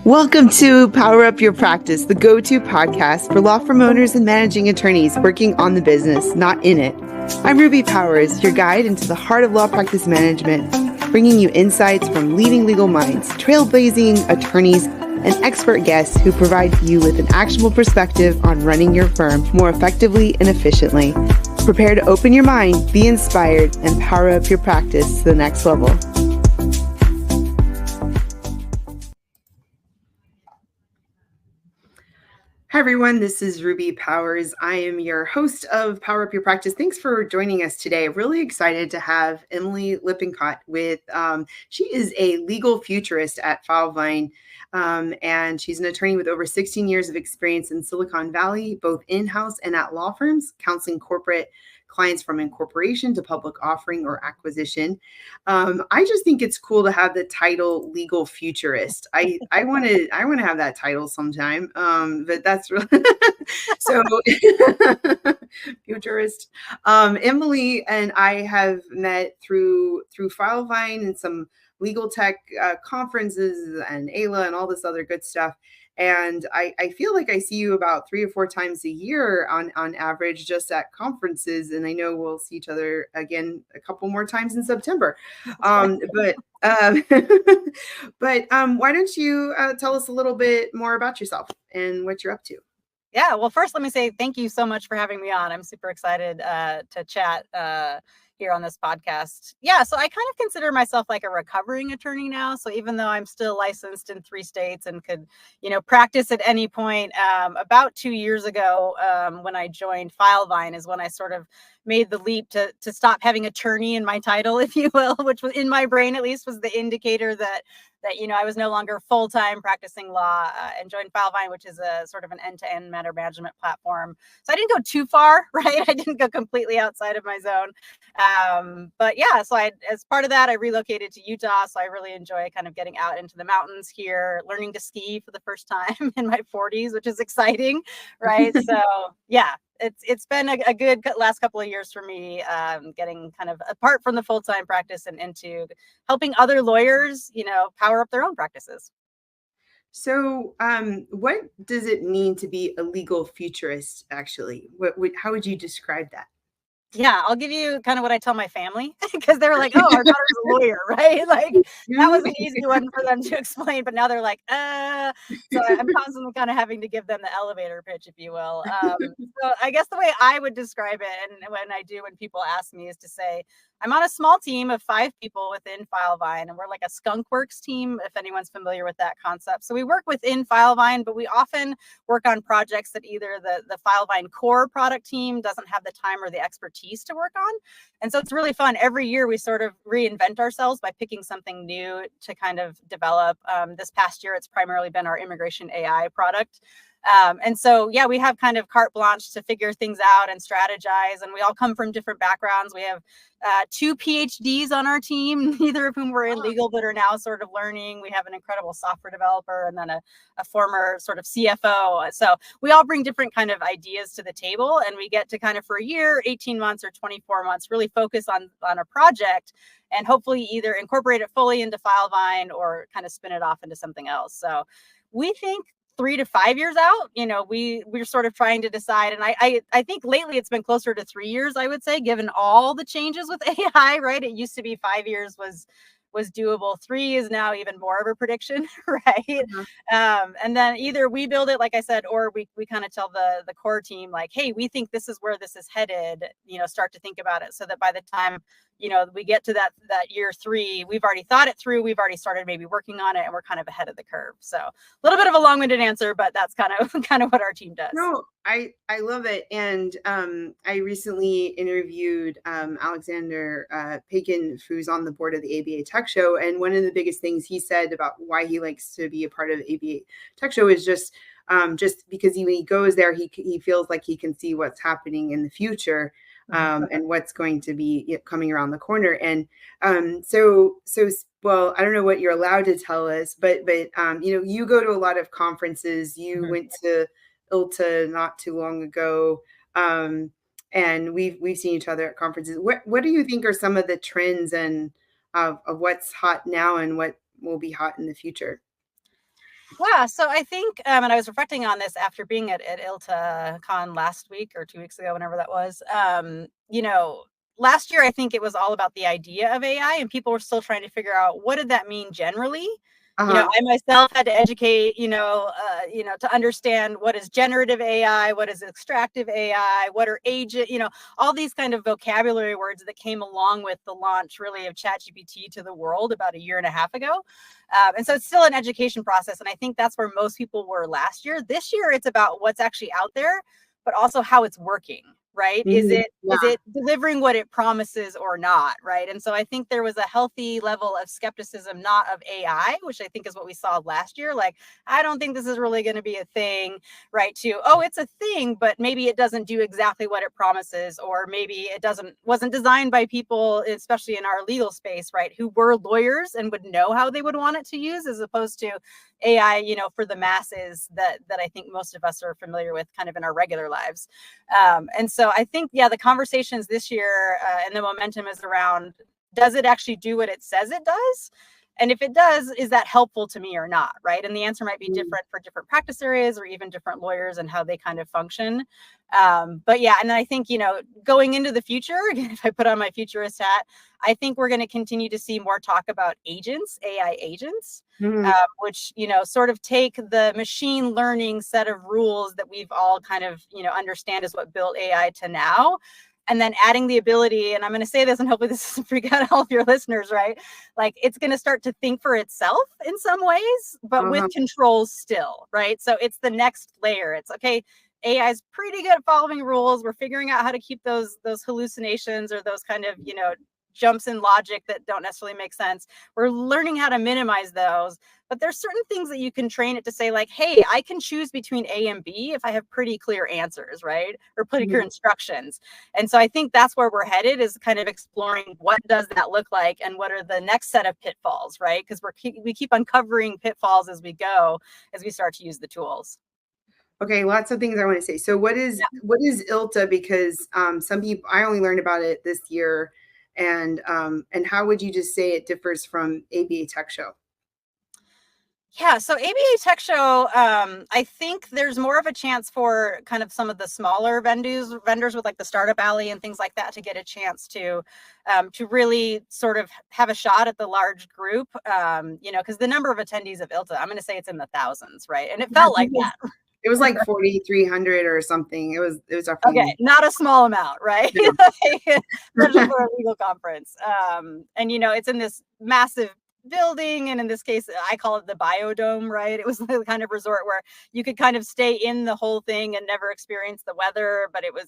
Welcome to Power Up Your Practice, the go-to podcast for law firm owners and managing attorneys working on the business, not in it. I'm Ruby Powers, your guide into the heart of law practice management, bringing you insights from leading legal minds, trailblazing attorneys, and expert guests who provide you with an actionable perspective on running your firm more effectively and efficiently. Prepare to open your mind, be inspired, and power up your practice to the next level. Hi, everyone. This is Ruby Powers. I am your host of Power Up Your Practice. Thanks for joining us today. Really excited to have Emily Lippincott with, she is a legal futurist at Filevine, and she's an attorney with over 16 years of experience in Silicon Valley, both in-house and at law firms, counseling corporate clients from incorporation to public offering or acquisition. I just think it's cool to have the title Legal Futurist. I want to have that title sometime, but that's really so futurist. Emily and I have met through Filevine and some legal tech conferences and ALA and all this other good stuff. And I feel like I see you about 3 or 4 times a year on average, just at conferences. And I know we'll see each other again a couple more times in September. But why don't you tell us a little bit more about yourself and what you're up to? Yeah, well, first, let me say thank you so much for having me on. I'm super excited to chat here on this podcast. Yeah, so I kind of consider myself like a recovering attorney now. So even though I'm still licensed in 3 states and could, practice at any point, about 2 years ago, when I joined Filevine is when I sort of made the leap to stop having attorney in my title, if you will, which was in my brain at least was the indicator that I was no longer full-time practicing law, and joined Filevine, which is a sort of an end-to-end matter management platform. So I didn't go too far, right? I didn't go completely outside of my zone. But yeah, so as part of that, I relocated to Utah. So I really enjoy kind of getting out into the mountains here, learning to ski for the first time in my 40s, which is exciting, right? So yeah, it's been a good last couple of years for me, getting kind of apart from the full-time practice and into helping other lawyers, power up their own practices. So what does it mean to be a legal futurist, actually? How would you describe that? Yeah, I'll give you kind of what I tell my family because they were like, "Oh, our daughter's a lawyer," right? Like that was an easy one for them to explain, but now they're like, So I'm constantly kind of having to give them the elevator pitch, if you will. So I guess the way I would describe it, and when people ask me, is to say I'm on a small team of 5 people within Filevine, and we're like a skunk works team, if anyone's familiar with that concept. So we work within Filevine, but we often work on projects that either the Filevine core product team doesn't have the time or the expertise to work on. And so it's really fun. Every year we sort of reinvent ourselves by picking something new to kind of develop. This past year, it's primarily been our immigration AI product. And so, yeah, we have kind of carte blanche to figure things out and strategize. And we all come from different backgrounds. We have 2 PhDs on our team, neither of whom were in legal, but are now sort of learning. We have an incredible software developer and then a former sort of CFO. So we all bring different kind of ideas to the table, and we get to kind of for a year, 18 months or 24 months, really focus on a project and hopefully either incorporate it fully into Filevine or kind of spin it off into something else. So we think 3 to 5 years out, we're sort of trying to decide. And I think lately it's been closer to 3 years, I would say, given all the changes with AI, right? It used to be 5 years was doable. 3 is now even more of a prediction, right? Mm-hmm. And then either we build it, like I said, or we kind of tell the core team, like, hey, we think this is where this is headed, start to think about it so that by the time we get to that year 3, we've already thought it through. We've already started maybe working on it, and we're kind of ahead of the curve. So a little bit of a long-winded answer, but that's kind of what our team does. No, I love it. And I recently interviewed Alexander Pagan, who's on the board of the ABA Tech Show. And one of the biggest things he said about why he likes to be a part of the ABA Tech Show is just because when he goes there, he feels like he can see what's happening in the future. And what's going to be coming around the corner. And so well, I don't know what you're allowed to tell us, but you go to a lot of conferences. You went to ILTA not too long ago, and we've seen each other at conferences. What do you think are some of the trends and of what's hot now and what will be hot in the future? Yeah, so I think, and I was reflecting on this after being at ILTA Con last week or 2 weeks ago, whenever that was. Last year, I think it was all about the idea of AI, and people were still trying to figure out what did that mean generally. Uh-huh. I myself had to educate, to understand what is generative AI, what is extractive AI, what are agent, all these kind of vocabulary words that came along with the launch really of ChatGPT to the world about a year and a half ago. And so it's still an education process. And I think that's where most people were last year. This year, it's about what's actually out there, but also how it's working, right? Is Mhm. it is it delivering what it promises or not, right? And so I think there was a healthy level of skepticism, not of AI, which I think is what we saw last year. Like, I don't think this is really going to be a thing, right? To, oh, it's a thing, but maybe it doesn't do exactly what it promises, or maybe it wasn't designed by people, especially in our legal space, right, who were lawyers and would know how they would want it to use, as opposed to AI, for the masses that I think most of us are familiar with kind of in our regular lives. And so I think, the conversations this year and the momentum is around, does it actually do what it says it does? And if it does, is that helpful to me or not, right? And the answer might be different for different practice areas or even different lawyers and how they kind of function. But yeah, and I think, going into the future, again, if I put on my futurist hat, I think we're going to continue to see more talk about agents, AI agents, Mhm. which, sort of take the machine learning set of rules that we've all kind of, understand is what built AI to now. And then adding the ability, and I'm going to say this and hopefully this doesn't freak out all of your listeners, right? Like, it's going to start to think for itself in some ways, but with Uh-huh. controls still, right? So it's the next layer. It's okay. AI is pretty good at following rules. We're figuring out how to keep those hallucinations or those kind of, jumps in logic that don't necessarily make sense. We're learning how to minimize those. But there's certain things that you can train it to say, like, hey, I can choose between A and B if I have pretty clear answers, right? Or pretty clear instructions. And so I think that's where we're headed, is kind of exploring what does that look like and what are the next set of pitfalls, right? Because we keep uncovering pitfalls as we go, as we start to use the tools. Okay, lots of things I want to say. So what is ILTA? Because some people, I only learned about it this year, and how would you just say it differs from ABA Tech Show? Yeah, so ABA Tech Show, I think there's more of a chance for kind of some of the smaller vendors with like the Startup Alley and things like that to get a chance to really sort of have a shot at the large group, because the number of attendees of ILTA, I'm going to say it's in the thousands, right? And it Yeah, I felt think like that. it was like 4,300 or something. It was Okay, definitely, not a small amount, right? yeah. Especially for a legal conference. And it's in this massive building, and in this case, I call it the biodome, right? It was the kind of resort where you could kind of stay in the whole thing and never experience the weather, but it was,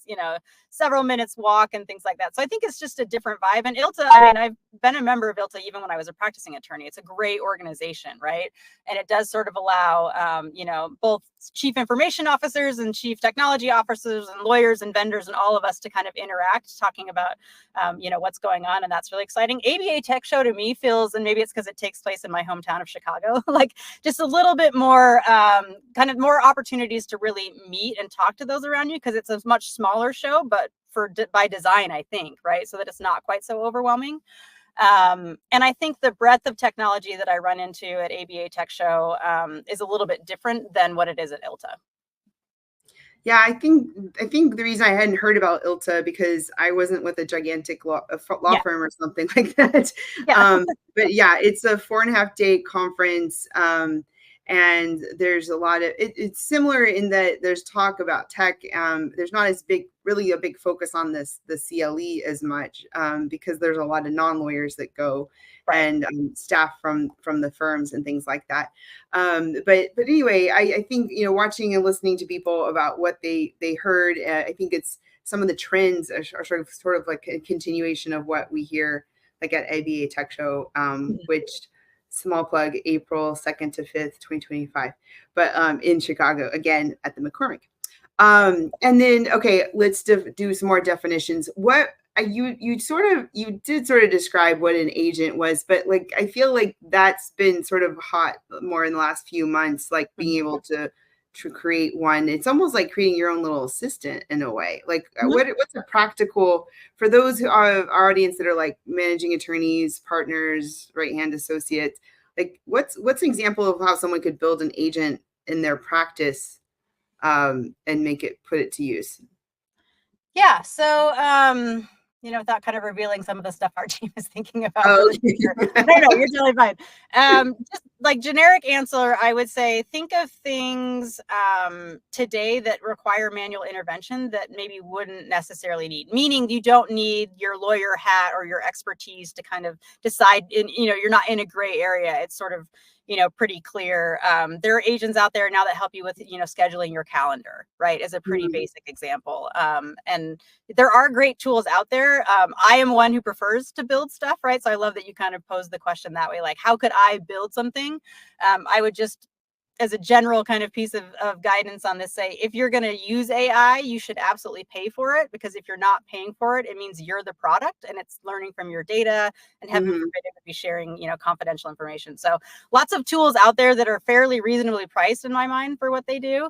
several minutes walk and things like that. So I think it's just a different vibe. And ILTA, I mean, I've been a member of ILTA even when I was a practicing attorney. It's a great organization, right? And it does sort of allow, both chief information officers and chief technology officers and lawyers and vendors and all of us to kind of interact, talking about, what's going on. And that's really exciting. ABA Tech Show to me feels, and maybe it's because it takes place in my hometown of Chicago, like just a little bit more, kind of more opportunities to really meet and talk to those around you, because it's a much smaller show, but by design, I think, right? So that it's not quite so overwhelming. And I think the breadth of technology that I run into at ABA Tech Show is a little bit different than what it is at ILTA. Yeah, I think the reason I hadn't heard about ILTA because I wasn't with a gigantic law Yeah. firm or something like that. Yeah. But yeah, it's a 4.5 day conference, and there's a lot of it's similar in that there's talk about tech. There's not as really a big focus on the CLE as much, because there's a lot of non-lawyers that go, Right. and staff from the firms and things like that. But anyway, I think watching and listening to people about what they heard, I think it's some of the trends are sort of like a continuation of what we hear like at ABA Tech Show, which, small plug, April 2nd to 5th, 2025, but in Chicago again at the McCormick. And then, okay, let's do some more definitions. What you did sort of describe what an agent was, but like I feel like that's been sort of hot more in the last few months, like being able to create one. It's almost like creating your own little assistant in a way. Like what's a practical for those who are our audience that are like managing attorneys, partners, right hand associates? like what's an example of how someone could build an agent in their practice and put it to use? Yeah. So, without kind of revealing some of the stuff our team is thinking about for Oh, the future. No, you're totally fine. Just like generic answer, I would say think of things today that require manual intervention that maybe wouldn't necessarily need. Meaning, you don't need your lawyer hat or your expertise to kind of decide. You're not in a gray area. It's sort of pretty clear. There are agents out there now that help you with, scheduling your calendar, right? As a pretty basic example. And there are great tools out there. I am one who prefers to build stuff, right? So I love that you kind of posed the question that way, like, how could I build something? I would just, as a general kind of piece of guidance on this, say, if you're going to use AI, you should absolutely pay for it, because if you're not paying for it, it means you're the product and it's learning from your data, and heaven forbid it would be sharing, confidential information. So lots of tools out there that are fairly reasonably priced in my mind for what they do.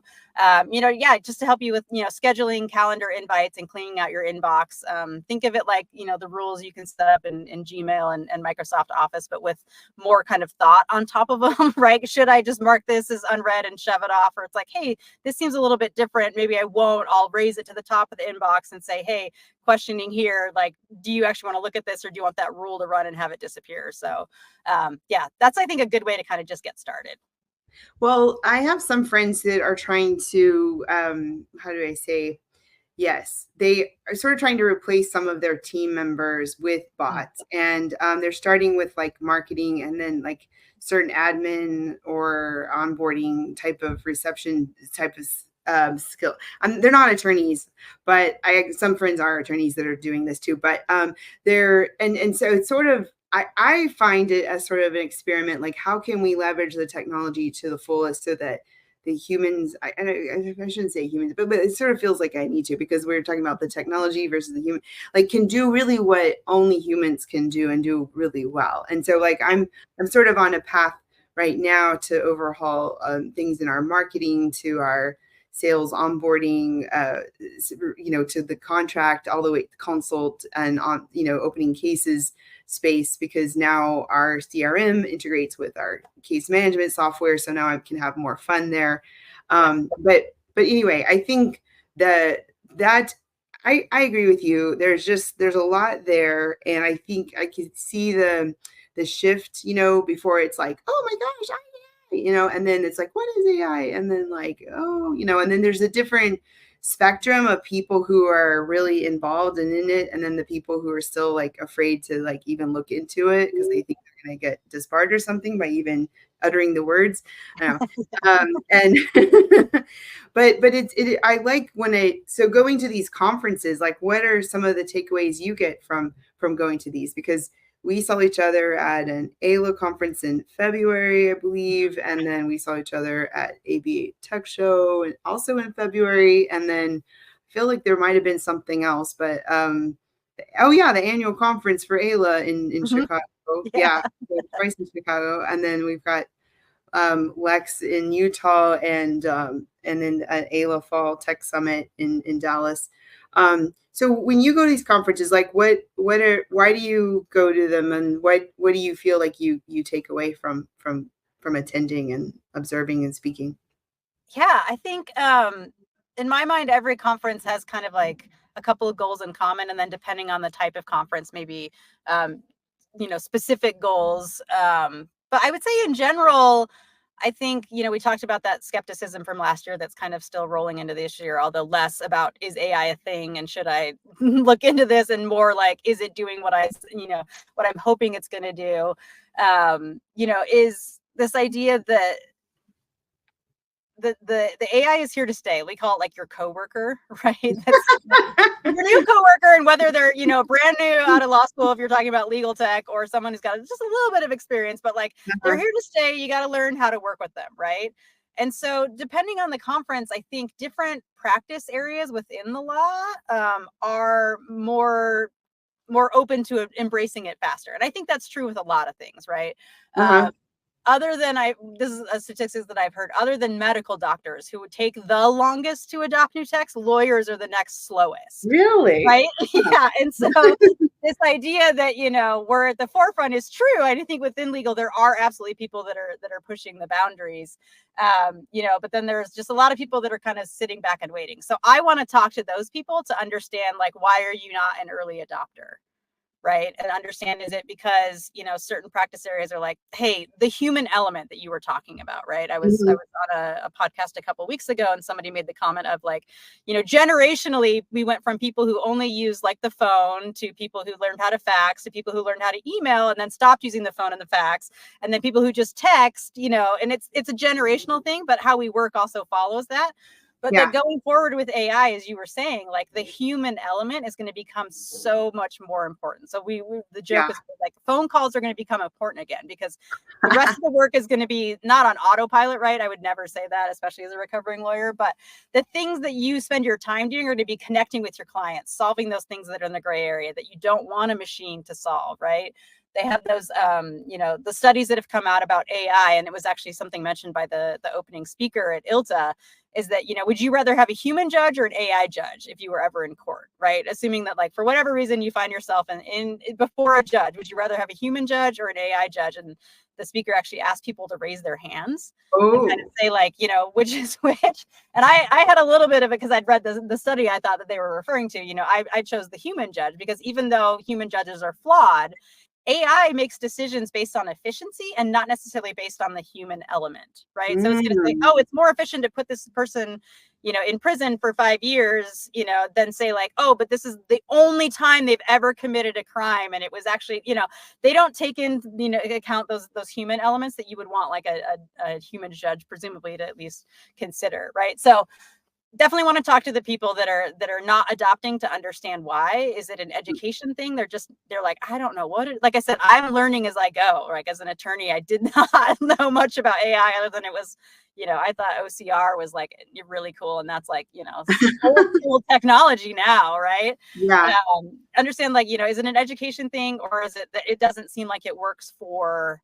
Just to help you with, scheduling calendar invites and cleaning out your inbox. Think of it like, the rules you can set up in Gmail and Microsoft Office, but with more kind of thought on top of them, right? Should I just mark this as unread and shove it off? Or it's like, hey, this seems a little bit different. Maybe I won't. I'll raise it to the top of the inbox and say, hey, questioning here, like, do you actually want to look at this, or do you want that rule to run and have it disappear? So that's, I think, a good way to kind of just get started. Well, I have some friends that are trying to, how do I say, yes, they are sort of trying to replace some of their team members with bots. And they're starting with like marketing, and then like certain admin or onboarding type of reception type of skill. They're not attorneys, but some friends are attorneys that are doing this too. But so it's sort of, I find it as sort of an experiment. Like, how can we leverage the technology to the fullest so that the humans, I shouldn't say humans, but it sort of feels like I need to, because we're talking about the technology versus the human, like, can do really what only humans can do and do really well. And so like, I'm sort of on a path right now to overhaul things in our marketing, to our sales onboarding, to the contract, all the way to consult, and on, opening cases space, because now our CRM integrates with our case management software. So now I can have more fun there. But anyway, I think that I agree with you. There's a lot there. And I think I can see the shift, before it's like, oh my gosh, and then it's like, what is AI? And then like, oh, and then there's a different spectrum of people who are really involved and in it, and then the people who are still like afraid to like even look into it, because they think they're going to get disbarred or something by even uttering the words. I know. And but I like so going to these conferences, like, what are some of the takeaways you get from going to these? Because we saw each other at an ALA conference in February, I believe. And then we saw each other at ABA Tech Show, and also in February. And then I feel like there might have been something else, but the annual conference for ALA in Chicago. Yeah, twice in Chicago. And then we've got Lex in Utah, and then at ALA Fall Tech Summit in Dallas. So when you go to these conferences, like, why do you go to them, and what do you feel like you take away from attending and observing and speaking? Yeah, I think in my mind, every conference has kind of like a couple of goals in common, and then depending on the type of conference, maybe specific goals. But I would say in general, I think, we talked about that skepticism from last year that's kind of still rolling into this year, although less about, is AI a thing and should I look into this, and more like, is it doing what what I'm hoping it's going to do? Is this idea that the AI is here to stay. We call it like your coworker, right? That's your new coworker, and whether they're, brand new out of law school, if you're talking about legal tech, or someone who's got just a little bit of experience, but like, they're here to stay. You got to learn how to work with them, right? And so depending on the conference, I think different practice areas within the law are more open to embracing it faster. And I think that's true with a lot of things, right? other than this is a statistics that I've heard, other than medical doctors who would take the longest to adopt new text, lawyers are the next slowest. Really? Right? Yeah. And so this idea that, we're at the forefront is true. I think within legal, there are absolutely people that are pushing the boundaries. But then there's just a lot of people that are kind of sitting back and waiting. So I want to talk to those people to understand, like, why are you not an early adopter? Right. And understand, is it because, certain practice areas are like, hey, the human element that you were talking about, right? I was on a podcast a couple of weeks ago, and somebody made the comment of like, generationally, we went from people who only use like the phone to people who learned how to fax to people who learned how to email and then stopped using the phone and the fax, and then people who just text, and it's a generational thing, but how we work also follows that. But then going forward with AI, as you were saying, like the human element is going to become so much more important. So the joke is like phone calls are going to become important again, because the rest of the work is going to be not on autopilot, right? I would never say that, especially as a recovering lawyer. But the things that you spend your time doing are to be connecting with your clients, solving those things that are in the gray area that you don't want a machine to solve, right? They have those, the studies that have come out about AI, and it was actually something mentioned by the opening speaker at ILTA, is that, would you rather have a human judge or an AI judge if you were ever in court, right? Assuming that, like, for whatever reason you find yourself in before a judge, would you rather have a human judge or an AI judge? And the speaker actually asked people to raise their hands and kind of say, like, which is which. And I had a little bit of it because I'd read the study I thought that they were referring to. I chose the human judge because even though human judges are flawed, AI makes decisions based on efficiency and not necessarily based on the human element, right? So it's going to say, oh, it's more efficient to put this person, in prison for 5 years, than say like, oh, but this is the only time they've ever committed a crime. And it was actually, they don't take in, account those human elements that you would want like a human judge, presumably, to at least consider, right? So definitely want to talk to the people that are not adopting to understand why. Is it an education thing? They're like, I don't know like I said, I'm learning as I go. Like as an attorney, I did not know much about AI other than it was, I thought OCR was like really cool. And that's like, old school technology now, right? Yeah. Understand, like, is it an education thing, or is it that it doesn't seem like it works for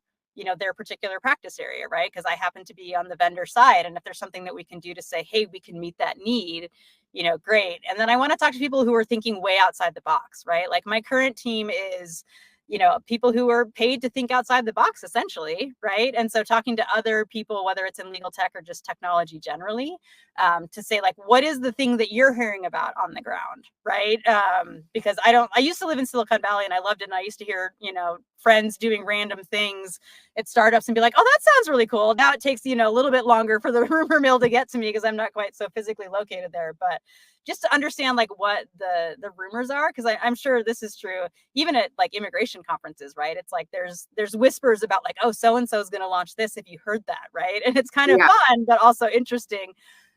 their particular practice area, right? Because I happen to be on the vendor side. And if there's something that we can do to say, hey, we can meet that need, great. And then I want to talk to people who are thinking way outside the box, right? Like my current team is, people who are paid to think outside the box, essentially, right? And so talking to other people, whether it's in legal tech or just technology generally, to say, like, what is the thing that you're hearing about on the ground, right? Because I used to live in Silicon Valley and I loved it. And I used to hear, friends doing random things at startups and be like, oh, that sounds really cool. Now it takes, a little bit longer for the rumor mill to get to me because I'm not quite so physically located there. But just to understand like what the rumors are, because I'm sure this is true even at like immigration conferences, right? It's like there's whispers about like, oh, so and so is going to launch this, if you heard that, right? And it's kind of fun but also interesting.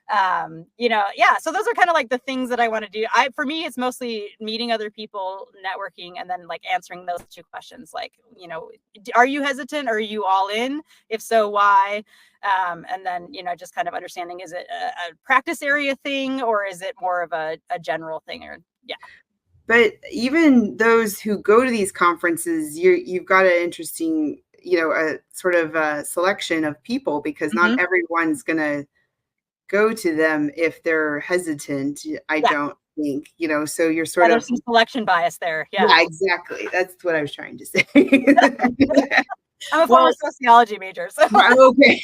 So those are kind of like the things that I want to do. For me, it's mostly meeting other people, networking, and then like answering those two questions. Like, are you hesitant? Or are you all in? If so, why? And then, just kind of understanding, is it a practice area thing, or is it more of a general thing? Or But even those who go to these conferences, you've got an interesting, a sort of a selection of people, because not everyone's going to go to them if they're hesitant. I don't think, so you're sort of, there's some selection bias there. Yeah, exactly. That's what I was trying to say. I'm a former sociology major. So. Okay.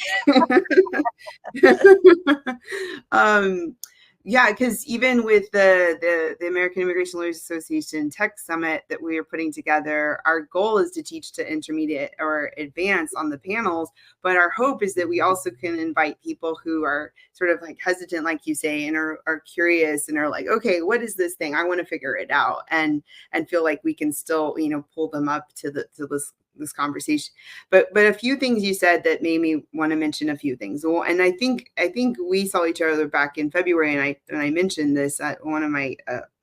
Because even with the American Immigration Lawyers Association Tech Summit that we are putting together, our goal is to teach to intermediate or advanced on the panels. But our hope is that we also can invite people who are sort of like hesitant, like you say, and are curious and are like, okay, what is this thing? I want to figure it out, and feel like we can still, pull them up to this conversation. But a few things you said that made me want to mention a few things. Well, and I think we saw each other back in February, and I mentioned this at one of my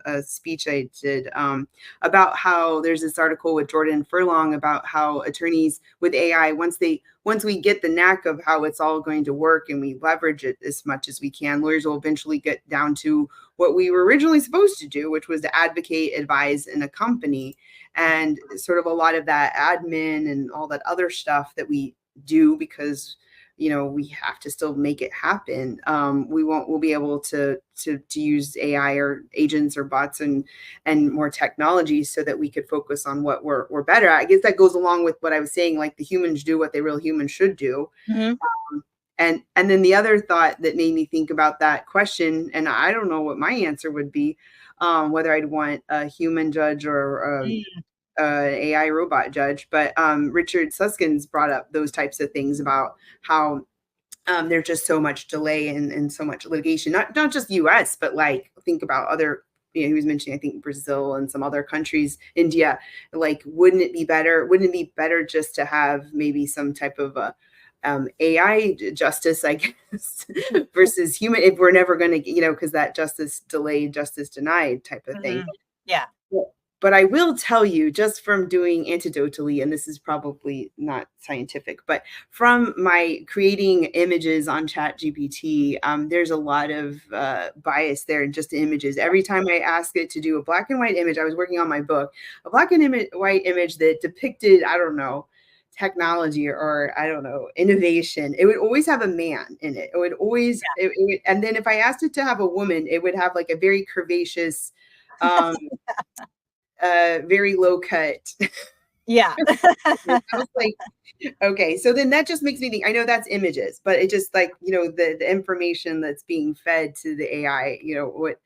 a speech I did about how there's this article with Jordan Furlong about how attorneys with AI, once we get the knack of how it's all going to work and we leverage it as much as we can, lawyers will eventually get down to what we were originally supposed to do, which was to advocate, advise, and accompany. And sort of a lot of that admin and all that other stuff that we do because we have to still make it happen. We'll be able to use AI or agents or bots and more technology so that we could focus on what we're better at. I guess that goes along with what I was saying, like the humans do what they real humans should do. And then the other thought that made me think about that question, and I don't know what my answer would be, whether I'd want a human judge or AI robot judge, but Richard Susskind's brought up those types of things about how there's just so much delay and so much litigation, not just US, but like think about other, he was mentioning, I think Brazil and some other countries, India, like, wouldn't it be better just to have maybe some type of a AI justice, I guess, versus human, if we're never going to, because that justice delayed, justice denied type of thing. Yeah. But I will tell you, just from doing anecdotally, and this is probably not scientific, but from my creating images on ChatGPT, there's a lot of bias there in just the images. Every time I ask it to do a black and white image, I was working on my book, a black and white image that depicted, I don't know, technology or I don't know, innovation, it would always have a man in it. It would always, and then if I asked it to have a woman, it would have like a very curvaceous, very low cut. Yeah. I was like, okay, so then that just makes me think, I know that's images, but it just like, the information that's being fed to the AI, what,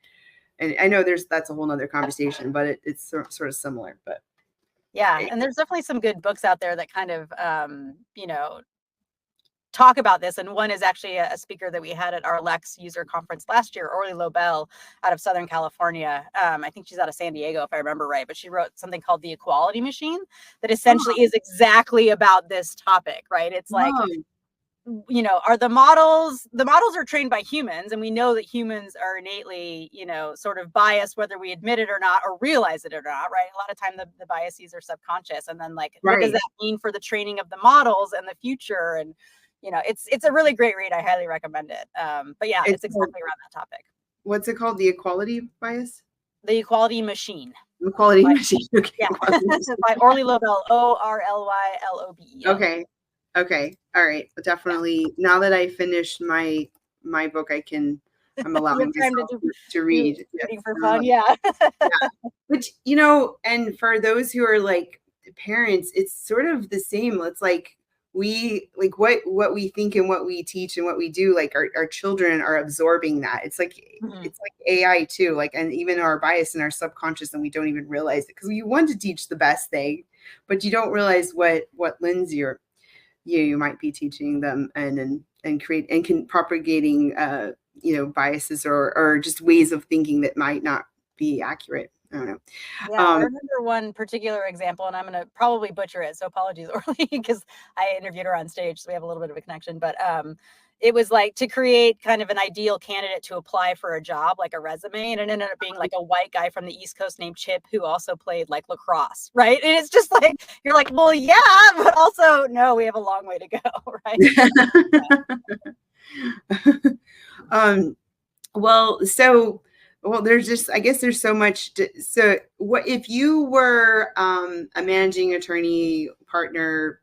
and I know that's a whole nother conversation, but it's sort of similar, but. Yeah. And there's definitely some good books out there that kind of, talk about this. And one is actually a speaker that we had at our Lex user conference last year, Orly Lobel, out of Southern California. I think she's out of San Diego, if I remember right, but she wrote something called The Equality Machine that essentially is exactly about this topic, right? It's like, are the models are trained by humans, and we know that humans are innately, sort of biased, whether we admit it or not, or realize it or not, right? A lot of time the biases are subconscious. And then like, what does that mean for the training of the models and the future? And it's a really great read. I highly recommend it. But yeah, it's exactly around that topic. What's it called? The equality bias? The Equality Machine. Equality Machine. Okay. Yeah. By Orly Lobel, ORLYLOBE. Okay. All right. Definitely. Now that I finished my book, I'm allowing myself to read. Reading for fun. Yeah. Which, and for those who are like parents, it's sort of the same. It's like, we like what we think and what we teach and what we do, like our children are absorbing that. It's like it's like AI too, like, and even our bias in our subconscious, and we don't even realize it, because you want to teach the best thing, but you don't realize what lens you might be teaching them and propagating biases or just ways of thinking that might not be accurate. I don't know. Yeah, I remember one particular example, and I'm going to probably butcher it, so apologies, Orly, because I interviewed her on stage, so we have a little bit of a connection. But it was like to create kind of an ideal candidate to apply for a job, like a resume, and it ended up being like a white guy from the East Coast named Chip who also played like lacrosse, right? And it's just like, you're like, well, yeah, but also, no, we have a long way to go, right? Well, there's just, I guess there's so much. So what if you were a managing attorney, partner,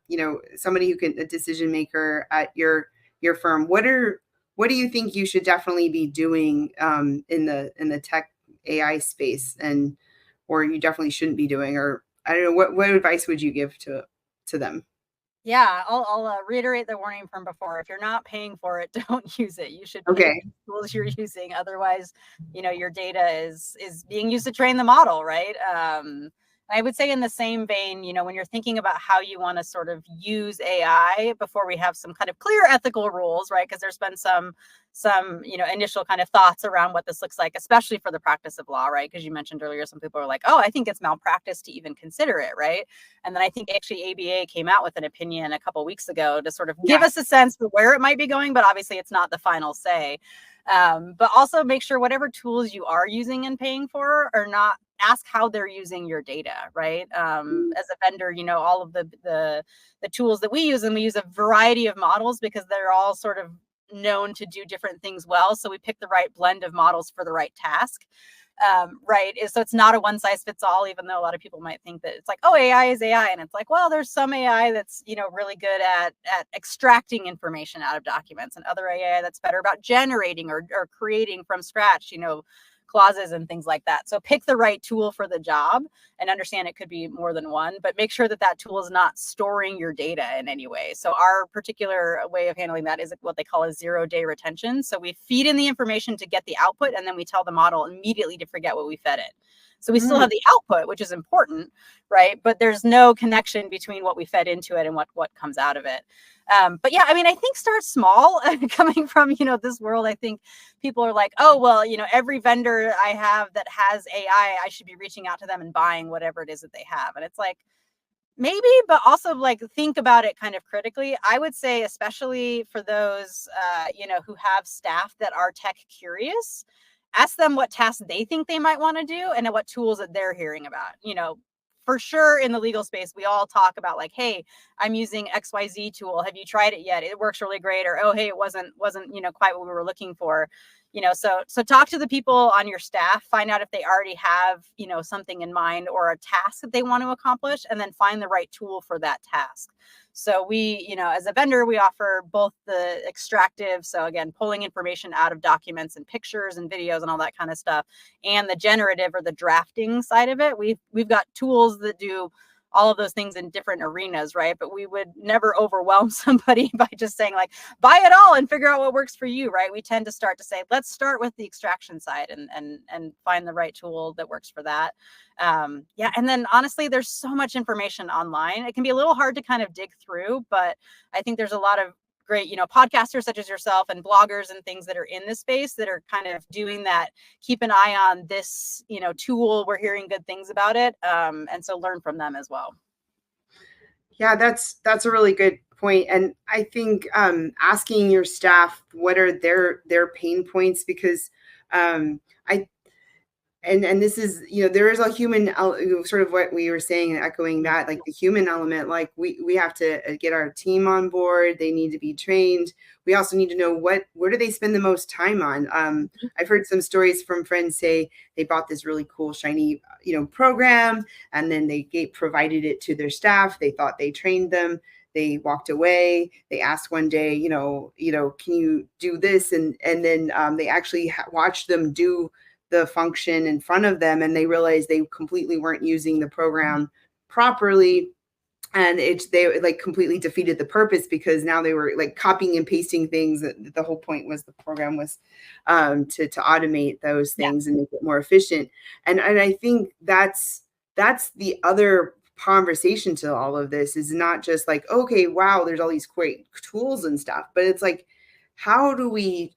somebody a decision maker at your firm, what do you think you should definitely be doing in the tech AI space, or you definitely shouldn't be doing, or I don't know, what advice would you give to them? Yeah, I'll reiterate the warning from before. If you're not paying for it, don't use it. You should pay the tools you're using. Otherwise, your data is being used to train the model, right? I would say in the same vein, when you're thinking about how you want to sort of use AI, before we have some kind of clear ethical rules, right? Because there's been some initial kind of thoughts around what this looks like, especially for the practice of law, right? Because you mentioned earlier, some people are like, oh, I think it's malpractice to even consider it, right? And then I think actually ABA came out with an opinion a couple of weeks ago to sort of give us a sense for where it might be going, but obviously it's not the final say. But also make sure whatever tools you are using and paying for are not, ask how they're using your data, right? As a vendor, all of the tools that we use, and we use a variety of models because they're all sort of known to do different things well. So we pick the right blend of models for the right task. right? So it's not a one size fits all, even though a lot of people might think that it's like, oh, AI is AI. And it's like, well, there's some AI that's, really good at extracting information out of documents, and other AI that's better about generating or creating from scratch, clauses and things like that. So pick the right tool for the job, and understand it could be more than one, but make sure that that tool is not storing your data in any way. So our particular way of handling that is what they call a 0-day retention. So we feed in the information to get the output, and then we tell the model immediately to forget what we fed it. So we still have the output, which is important, right? But there's no connection between what we fed into it and what comes out of it. But yeah, I mean, I think start small. Coming from, this world, I think people are like, oh, well, every vendor I have that has AI, I should be reaching out to them and buying whatever it is that they have. And it's like, maybe, but also like think about it kind of critically. I would say, especially for those, who have staff that are tech curious, ask them what tasks they think they might want to do and what tools that they're hearing about. For sure, in the legal space, we all talk about like, hey, I'm using XYZ tool. Have you tried it yet? It works really great. Or, oh, hey, it wasn't, quite what we were looking for. So talk to the people on your staff, find out if they already have, something in mind or a task that they want to accomplish, and then find the right tool for that task. So we, as a vendor, we offer both the extractive, so again, pulling information out of documents and pictures and videos and all that kind of stuff, and the generative or the drafting side of it. We've got tools that do all of those things in different arenas, right? But we would never overwhelm somebody by just saying like, buy it all and figure out what works for you, right? We tend to start to say, let's start with the extraction side and find the right tool that works for that. Yeah. And then honestly, there's so much information online. It can be a little hard to kind of dig through, but I think there's a lot of great, podcasters such as yourself and bloggers and things that are in this space that are kind of doing that. Keep an eye on this, tool. We're hearing good things about it. And so learn from them as well. Yeah, that's a really good point. And I think asking your staff what are their pain points, because and this is, there is a human, sort of what we were saying and echoing that, like the human element, like we have to get our team on board. They need to be trained. We also need to know where do they spend the most time on. I've heard some stories from friends say they bought this really cool, shiny, program, and then they provided it to their staff. They thought they trained them. They walked away. They asked one day, can you do this? And then they actually watched them do the function in front of them, and they realized they completely weren't using the program properly, and they like completely defeated the purpose, because now they were like copying and pasting things. The whole point was the program was to automate those things and make it more efficient. And I think that's the other conversation to all of this, is not just like, okay, wow, there's all these great tools and stuff, but it's like, how do we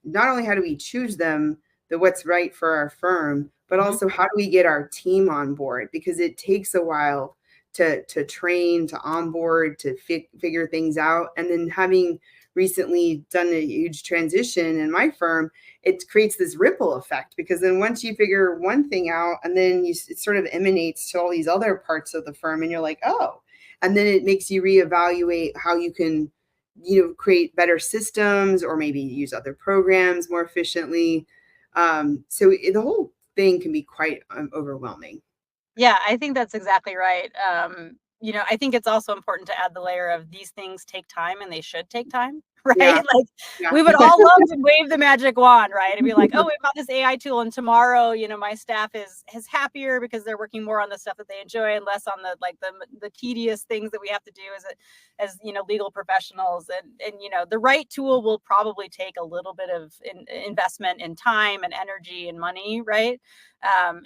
choose them, what's right for our firm, but also how do we get our team on board? Because it takes a while to train, to onboard, to figure things out. And then having recently done a huge transition in my firm, it creates this ripple effect, because then once you figure one thing out, and then it sort of emanates to all these other parts of the firm, and you're like, oh, and then it makes you reevaluate how you can, create better systems, or maybe use other programs more efficiently. So the whole thing can be quite overwhelming. Yeah, I think that's exactly right. I think it's also important to add the layer of these things take time, and they should take time, right? Yeah. Like we would all love to wave the magic wand, right? And be like, oh, we've got this AI tool, and tomorrow, my staff is happier because they're working more on the stuff that they enjoy and less on the tedious things that we have to do as legal professionals. And the right tool will probably take a little bit of investment in time and energy and money, right?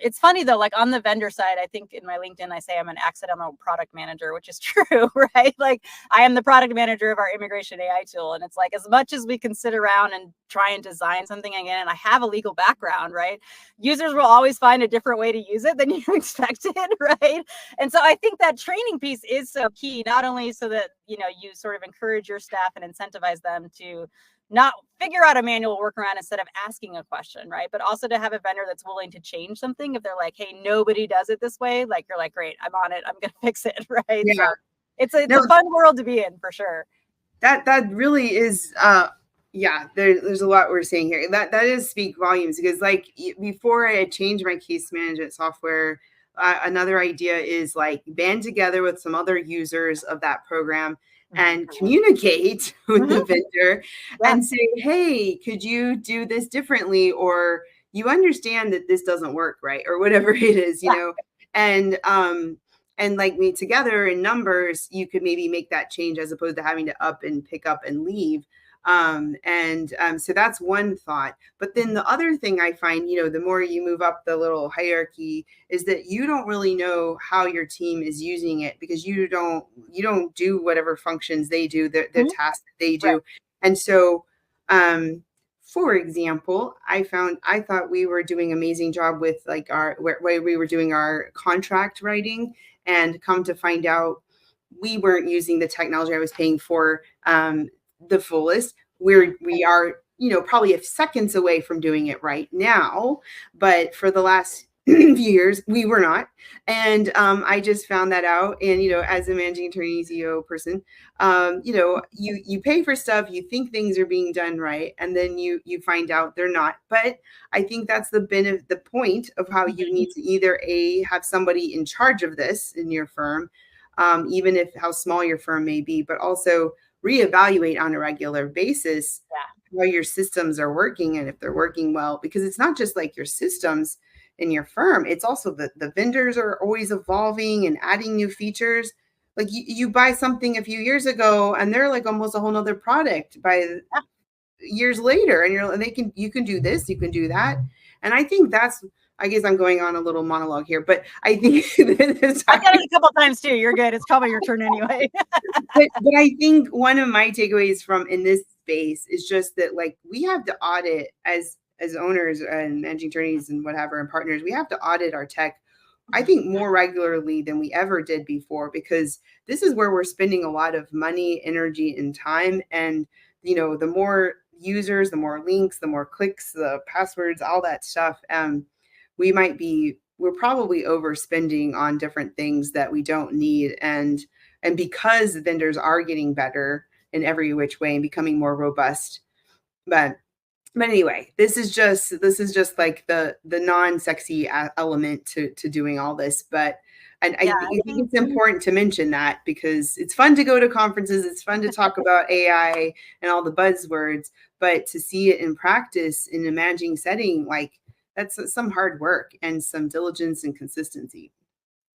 It's funny though, like on the vendor side, I think in my LinkedIn, I say I'm an accidental product manager, which is true, right? Like I am the product manager of our immigration AI tool. And it's like, as much as we can sit around and try and design something again, and I have a legal background, right? Users will always find a different way to use it than you expected, right? And so I think that training piece is so key, not only so that, you sort of encourage your staff and incentivize them to not figure out a manual workaround instead of asking a question, right? But also to have a vendor that's willing to change something. If they're like, hey, nobody does it this way, like you're like, great, I'm on it, I'm going to fix it, right? Yeah. So it's a fun world to be in, for sure. That really is, Yeah, there's a lot we're saying here. That is speak volumes, because like before I had changed my case management software, another idea is like band together with some other users of that program and communicate with the vendor Yeah. and say, hey, could you do this differently? Or you understand that this doesn't work, right? Or whatever it is, you Yeah. know, and like meet together in numbers, you could maybe make that change as opposed to having to up and pick up and leave. So that's one thought. But then the other thing I find, you know, the more you move up the little hierarchy, is that you don't really know how your team is using it, because you don't do whatever functions they do, the tasks that they do. Right. And so, for example, I thought we were doing an amazing job with like our way we were doing our contract writing, and come to find out we weren't using the technology I was paying for the fullest. We are, you know, probably a seconds away from doing it right now, but for the last years we were not. And I just found that out. And you know, as a managing attorney, CEO person, you know, you pay for stuff, you think things are being done right, and then you find out they're not. But I think that's the point of how you need to either have somebody in charge of this in your firm, even if how small your firm may be, but also reevaluate on a regular basis how your systems are working and if they're working well. Because it's not just like your systems in your firm, it's also the vendors are always evolving and adding new features. Like you buy something a few years ago and they're like almost a whole nother product by years later, and you can do this, you can do that. And I think that's, I guess I'm going on a little monologue here, but I think I got it a couple times too. You're good. It's probably your turn anyway. but I think one of my takeaways from in this space is just that like we have to audit as owners and managing attorneys and whatever and partners, we have to audit our tech, I think, more regularly than we ever did before, because this is where we're spending a lot of money, energy, and time. And you know, the more users, the more links, the more clicks, the passwords, all that stuff, we're probably overspending on different things that we don't need. And because vendors are getting better in every which way and becoming more robust. But anyway, this is just like the non-sexy element to doing all this. But and I think it's important to mention that, because it's fun to go to conferences, it's fun to talk about AI and all the buzzwords, but to see it in practice in a managing setting, like that's some hard work and some diligence and consistency.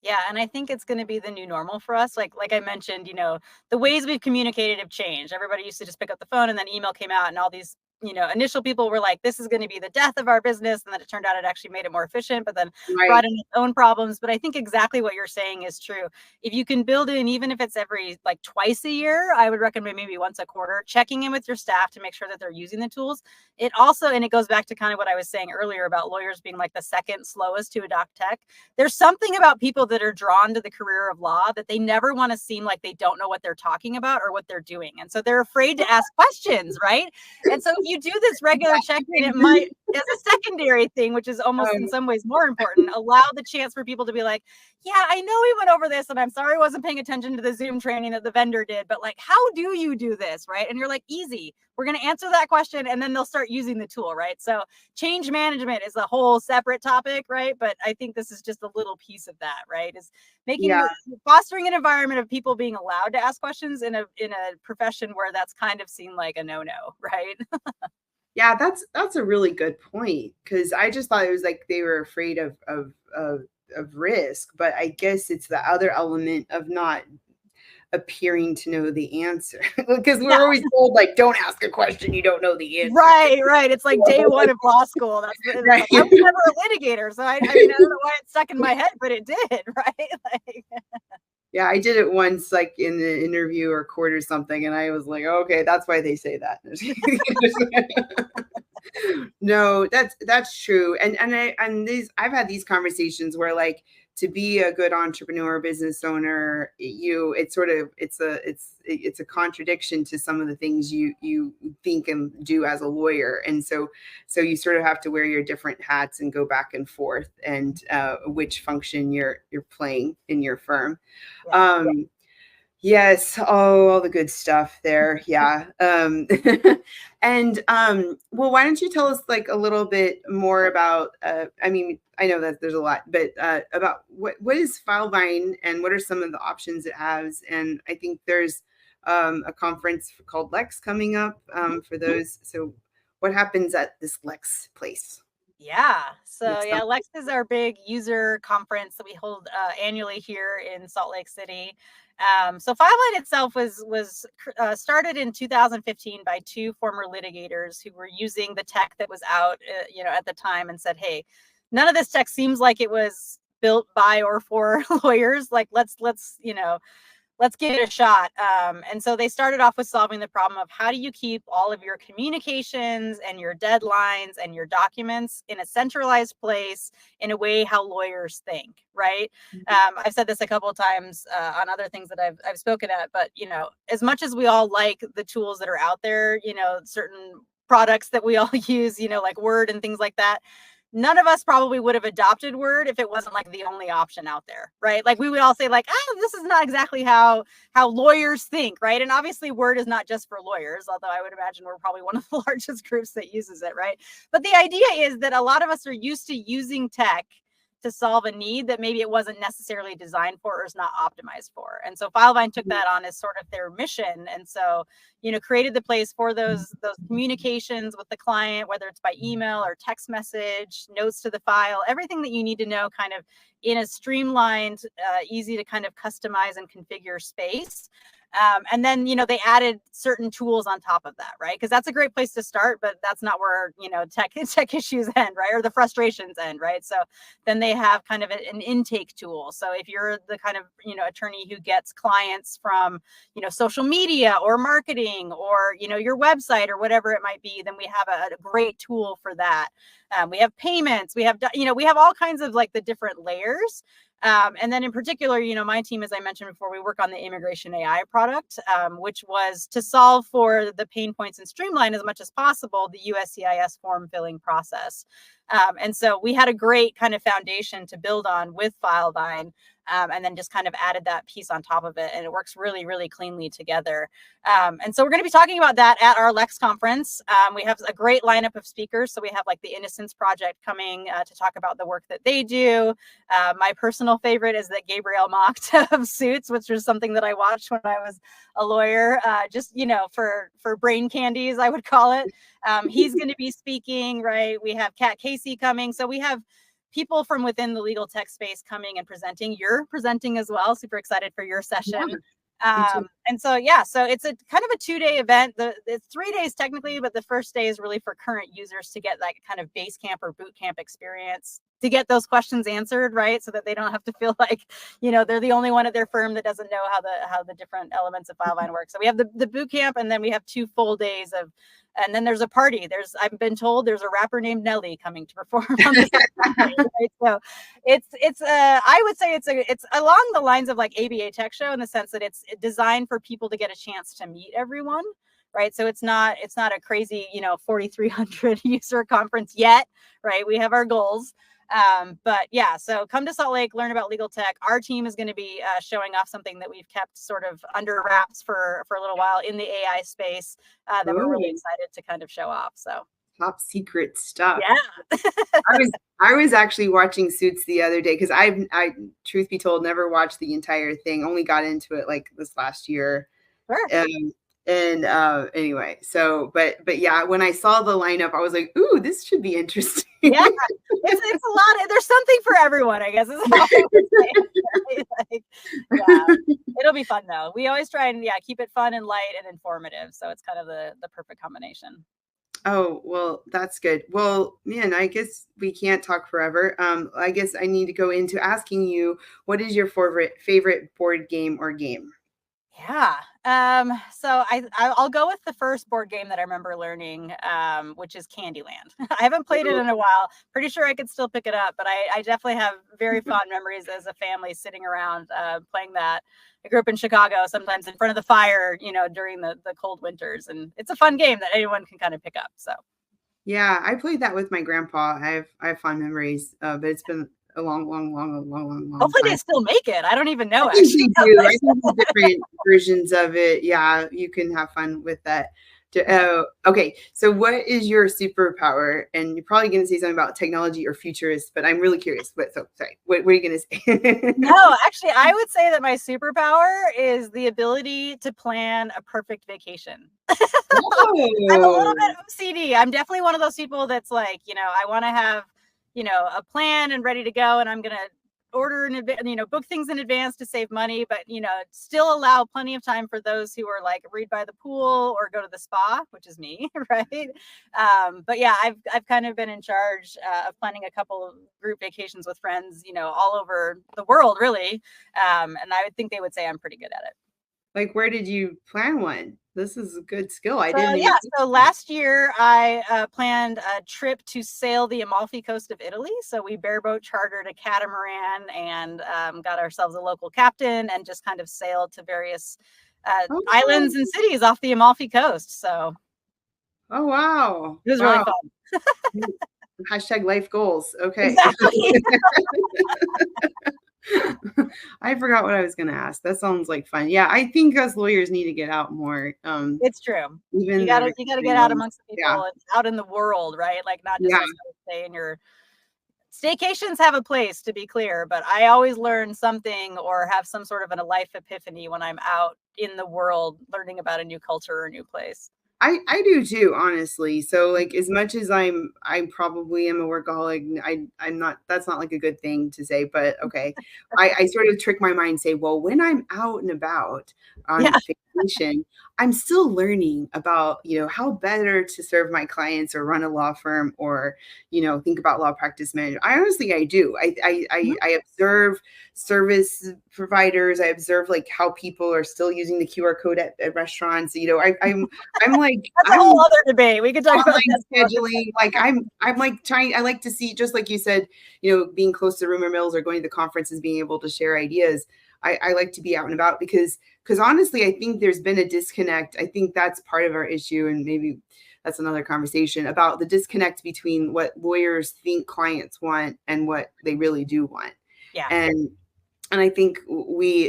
Yeah, and I think it's going to be the new normal for us. Like I mentioned, you know, the ways we've communicated have changed. Everybody used to just pick up the phone, and then email came out, and all these, you know, initial people were like, this is going to be the death of our business. And then it turned out it actually made it more efficient, but then brought in its own problems. But I think exactly what you're saying is true. If you can build in, even if it's every like twice a year, I would recommend maybe once a quarter, checking in with your staff to make sure that they're using the tools. It also, and it goes back to kind of what I was saying earlier about lawyers being like the second slowest to adopt tech. There's something about people that are drawn to the career of law that they never want to seem like they don't know what they're talking about or what they're doing. And so they're afraid to ask questions, right? And so if you do this regular check-in, it might, as a secondary thing, which is almost in some ways more important, allow the chance for people to be like, yeah, I know we went over this and I'm sorry I wasn't paying attention to the Zoom training that the vendor did, but like, how do you do this, right? And you're like, easy. We're going to answer that question, and then they'll start using the tool, right? So change management is a whole separate topic, right? But I think this is just a little piece of that, right? Is fostering an environment of people being allowed to ask questions in a profession where that's kind of seen like a no-no, right? Yeah, that's a really good point, because I just thought it was like they were afraid of risk, but I guess it's the other element of not appearing to know the answer, because we're always told like, don't ask a question you don't know the answer. Right. It's like day one of law school. That's right. Like, I was never a litigator, so I mean, I don't know why it stuck in my head, but it did, right? Like, yeah, I did it once, like in the interview or court or something, and I was like, okay, that's why they say that. No, that's true. I've had these conversations where like, to be a good entrepreneur, business owner, it's a contradiction to some of the things you think and do as a lawyer. And so you sort of have to wear your different hats and go back and forth, and which function you're playing in your firm. Yes. Oh, all the good stuff there. Yeah. And well, why don't you tell us like a little bit more about I mean, I know that there's a lot, but about what is Filevine and what are some of the options it has? And I think there's a conference called Lex coming up for those. So what happens at this Lex place? Yeah. So Lex yeah, Lex is our big user conference that we hold annually here in Salt Lake City. So Fiveline itself was started in 2015 by two former litigators who were using the tech that was out, at the time, and said, "Hey, none of this tech seems like it was built by or for lawyers. Like, let's give it a shot." And so they started off with solving the problem of how do you keep all of your communications and your deadlines and your documents in a centralized place in a way how lawyers think, right? I've said this a couple of times on other things that I've spoken at, but as much as we all like the tools that are out there, certain products that we all use, like Word and things like that, none of us probably would have adopted Word if it wasn't like the only option out there, right? Like we would all say like, oh, this is not exactly how lawyers think, right? And obviously Word is not just for lawyers, although I would imagine we're probably one of the largest groups that uses it, right? But the idea is that a lot of us are used to using tech to solve a need that maybe it wasn't necessarily designed for or is not optimized for. And so Filevine took that on as sort of their mission. And so, created the place for those communications with the client, whether it's by email or text message, notes to the file, everything that you need to know kind of in a streamlined, easy to kind of customize and configure space. And then, they added certain tools on top of that, right? Because that's a great place to start, but that's not where, tech issues end, right? Or the frustrations end, right? So then they have kind of an intake tool. So if you're the kind of, attorney who gets clients from, social media or marketing or, your website or whatever it might be, then we have a great tool for that. We have payments, we have all kinds of like the different layers. And then in particular, my team, as I mentioned before, we work on the immigration AI product, which was to solve for the pain points and streamline as much as possible the USCIS form filling process. And so we had a great kind of foundation to build on with Filevine, and then just kind of added that piece on top of it. And it works really, really cleanly together. And so we're going to be talking about that at our Lex conference. We have a great lineup of speakers. So we have like the Innocence Project coming to talk about the work that they do. My personal favorite is that Gabriel Macht of Suits, which was something that I watched when I was a lawyer, just, for brain candies, I would call it. He's going to be speaking, right? We have Kat Casey coming. So we have people from within the legal tech space coming and presenting. You're presenting as well. Super excited for your session. And so, so it's a kind of a 2-day event. It's 3 days technically, but the first day is really for current users to get that kind of base camp or boot camp experience, to get those questions answered, right? So that they don't have to feel like, they're the only one at their firm that doesn't know how the different elements of Filevine work. So we have the boot camp, and then we have 2 full days of, and then there's a party. I've been told there's a rapper named Nelly coming to perform on this. Right? So it's I would say it's along the lines of like ABA Tech Show, in the sense that it's designed for people to get a chance to meet everyone, right? So it's not a crazy 4,300 user conference yet, right? We have our goals. But yeah, so come to Salt Lake, learn about legal tech. Our team is going to be showing off something that we've kept sort of under wraps for a little while in the AI space, that we're really excited to kind of show off. So top secret stuff. Yeah. I was actually watching Suits the other day, because I truth be told never watched the entire thing. Only got into it like this last year. Sure. And anyway, so but yeah, when I saw the lineup, I was like, ooh, this should be interesting. Yeah, it's a lot. There's something for everyone, I guess. Is how I would say. Like, yeah, it'll be fun though. We always try and keep it fun and light and informative. So it's kind of the perfect combination. Oh, well, that's good. Well, man, I guess we can't talk forever. I guess I need to go into asking you, what is your favorite board game or game? Yeah. So I'll go with the first board game that I remember learning, which is Candyland. I haven't played it in a while. Pretty sure I could still pick it up, but I definitely have very fond memories as a family sitting around playing that. I grew up in Chicago, sometimes in front of the fire, during the cold winters, and it's a fun game that anyone can kind of pick up. So Yeah, I played that with my grandpa. I have fond memories, but it's been a long Hopefully they time. still make it. I don't even know, I think actually. they do. I think there's different versions of it. Yeah, you can have fun with that. Okay, so what is your superpower? And you're probably going to say something about technology or futurist, but I'm really curious. Sorry, what are you going to say? No, actually, I would say that my superpower is the ability to plan a perfect vacation. I'm a little Oh, bit OCD. I'm definitely one of those people that's like, I want to have, a plan and ready to go, and I'm going to order in advance, book things in advance to save money, but still allow plenty of time for those who are like read by the pool or go to the spa, which is me, right? But yeah, I've kind of been in charge of planning a couple of group vacations with friends, all over the world, really. And I would think they would say I'm pretty good at it. like where did you plan one? This is a good skill. I So didn't even. yeah, so last year I planned a trip to sail the Amalfi Coast of Italy. So we bareboat chartered a catamaran and got ourselves a local captain and just kind of sailed to various islands and cities off the Amalfi Coast. So Oh wow. it was really Wow. fun. Hashtag life goals. Okay. Exactly. I forgot what I was going to ask. That sounds like fun. Yeah, I think us lawyers need to get out more. It's true. Even You gotta get out amongst the people yeah. and out in the world, right? Like not just Yeah. stay in your staycations have a place, to be clear, but I always learn something or have some sort of a life epiphany when I'm out in the world learning about a new culture or a new place. I do too, honestly. So like as much as I probably am a workaholic, I'm not, that's not like a good thing to say, but okay. I sort of trick my mind, say, well, when I'm out and about on vacation, I'm still learning about, how better to serve my clients or run a law firm or, think about law practice management. I do. I observe service providers. I observe like how people are still using the QR code at restaurants. I'm like, that's a whole other debate. We could talk about scheduling. Like I'm like trying, I like to see, just like you said, being close to rumor mills or going to the conferences, being able to share ideas. I like to be out and about because honestly, I think there's been a disconnect. I think that's part of our issue. And maybe that's another conversation about the disconnect between what lawyers think clients want and what they really do want. Yeah. And I think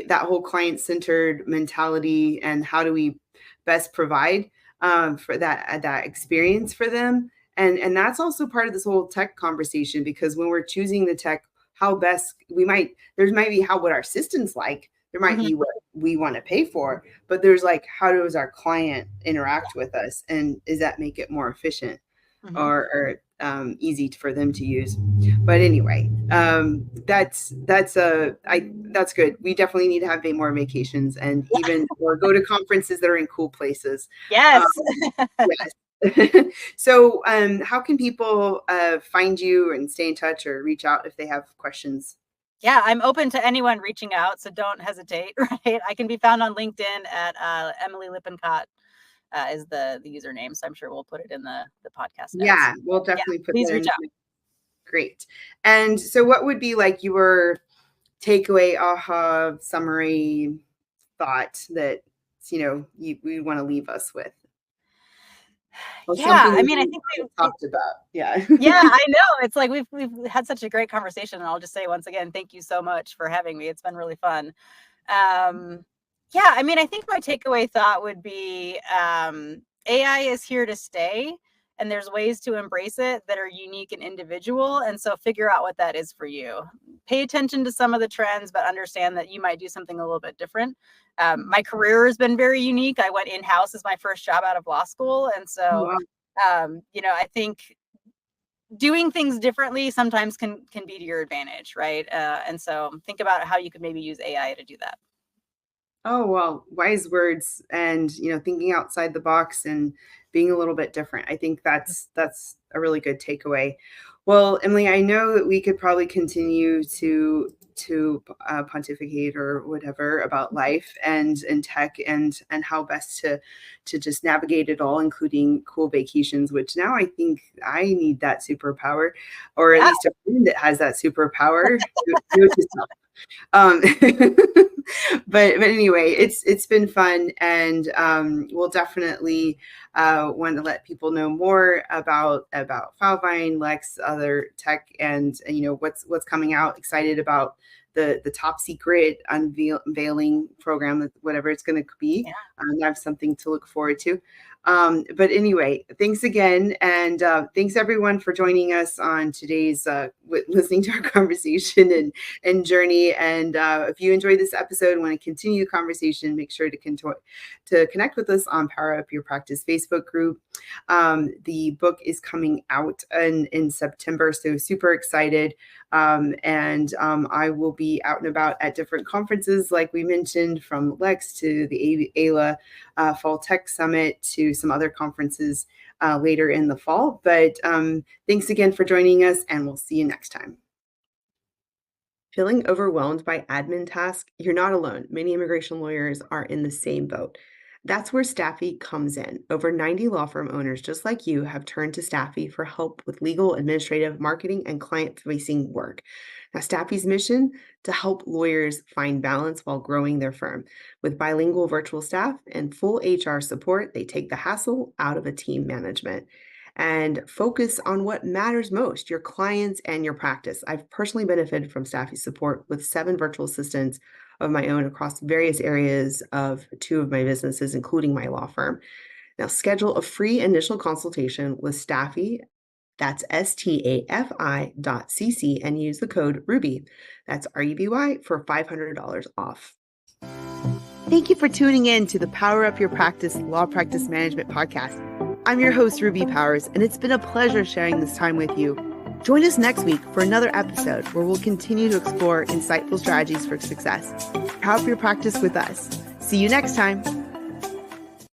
that whole client-centered mentality and how do we best provide for that experience for them. And that's also part of this whole tech conversation, because when we're choosing the tech, how best there might be what our assistant's like, there might be what we want to pay for, but there's like, how does our client interact with us? And does that make it more efficient or easy for them to use? But anyway, that's good. We definitely need to have more vacations and even or go to conferences that are in cool places. Yes. Yes. So how can people find you and stay in touch or reach out if they have questions? Yeah, I'm open to anyone reaching out, so don't hesitate, right? I can be found on LinkedIn at Emily Lippincott is the username, so I'm sure we'll put it in the podcast notes. Yeah, we'll definitely put please that reach in. out. Great. And so what would be like your takeaway, aha, summary thought that we want to leave us with? Yeah, I mean, I think we talked about. Yeah. Yeah, I know. It's like we've had such a great conversation, and I'll just say once again, thank you so much for having me. It's been really fun. Yeah, I mean, I think my takeaway thought would be AI is here to stay, and there's ways to embrace it that are unique and individual. And so figure out what that is for you. Pay attention to some of the trends, but understand that you might do something a little bit different. My career has been very unique. I went in-house as my first job out of law school. And so, I think doing things differently sometimes can be to your advantage, right? And so think about how you could maybe use AI to do that. Oh, well, wise words, and thinking outside the box and being a little bit different. I think that's a really good takeaway. Well, Emily, I know that we could probably continue to pontificate or whatever about life and tech and how best to just navigate it all, including cool vacations, which now I think I need that superpower, or at least a friend that has that superpower. but anyway, it's been fun, and we'll definitely want to let people know more about Filevine, Lex, other tech, and what's coming out. Excited about the top secret unveiling program, whatever it's going to be. I have something to look forward to. But anyway, thanks again. And thanks everyone for joining us on today's, listening to our conversation and journey. And if you enjoyed this episode and want to continue the conversation, make sure to connect with us on Power Up Your Practice Facebook group. The book is coming out in September, so super excited. And I will be out and about at different conferences, like we mentioned, from Lex to the ALA Fall Tech Summit to some other conferences later in the fall. But thanks again for joining us, and we'll see you next time. Feeling overwhelmed by admin tasks? You're not alone. Many immigration lawyers are in the same boat. That's where Staffy comes in. Over 90 law firm owners just like you have turned to Staffy for help with legal, administrative, marketing, and client-facing work. Now, Staffy's mission: to help lawyers find balance while growing their firm. With bilingual virtual staff and full HR support, they take the hassle out of a team management and focus on what matters most: your clients and your practice. I've personally benefited from Staffy's support with 7 virtual assistants of my own across various areas of 2 of my businesses, including my law firm. Now, schedule a free initial consultation with Staffy. That's stafi.cc, and use the code RUBY. That's RUBY for $500 off. Thank you for tuning in to the Power Up Your Practice Law Practice Management podcast. I'm your host, Ruby Powers, and it's been a pleasure sharing this time with you. Join us next week for another episode where we'll continue to explore insightful strategies for success. Power Up Your Practice with us. See you next time.